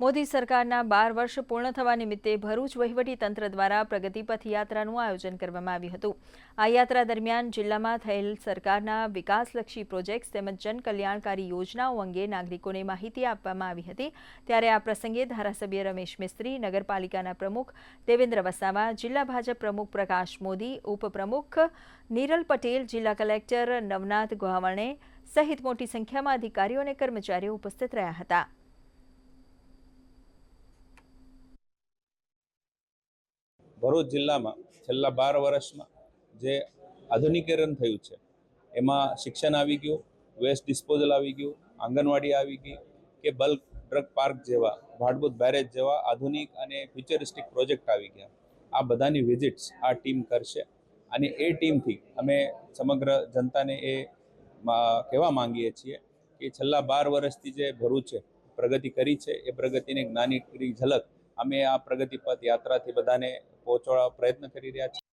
મોદી સરકારના 12 વર્ષ પૂર્ણ થવા નિમિત્તે ભરૂચ વહીવટી તંત્ર દ્વારા પ્રગતિપથ યાત્રાનું આયોજન કરવામાં આવ્યું હતું। આ યાત્રા દરમિયાન જિલ્લામાં થયેલ સરકારના વિકાસલક્ષી પ્રોજેક્ટ્સ તેમજ જનકલ્યાણકારી યોજનાઓ અંગે નાગરિકોને માહિતી આપવામાં આવી હતી। ત્યારે આ પ્રસંગે ધારાસભ્ય રમેશ મિસ્ત્રી, નગરપાલિકાના પ્રમુખ દેવેન્દ્ર વસાવા, જિલ્લા ભાજપ પ્રમુખ પ્રકાશ મોદી, ઉપપ્રમુખ નીરલ પટેલ, જિલ્લા કલેક્ટર નવનાથ ગોહાવણે સહિત મોટી સંખ્યામાં અધિકારીઓ અને કર્મચારીઓ ઉપસ્થિત રહ્યા હતા। ભરૂચ જિલ્લામાં છેલ્લા 12 વર્ષમાં જે આધુનિકીકરણ થયું છે એમાં શિક્ષણ આવી ગયું, વેસ્ટ ડિસ્પોઝલ આવી ગયું, આંગણવાડી આવી ગઈ કે બલ્ક ડ્રગ પાર્ક જેવા, ભાડભૂત બેરેજ જેવા આધુનિક અને ફ્યુચરિસ્ટિક પ્રોજેક્ટ આવી ગયા। આ બધાની વિઝિટ્સ આ ટીમ કરશે અને એ ટીમથી અમે સમગ્ર જનતાને એ કહેવા માંગીએ છીએ કે છેલ્લા 12 વર્ષથી જે ભરૂચે પ્રગતિ કરી છે એ પ્રગતિની નાની ઝલક અમે આ પ્રગતિપથ યાત્રાથી બધાને પહોંચાડવા પ્રયત્ન કરી રહ્યા છીએ।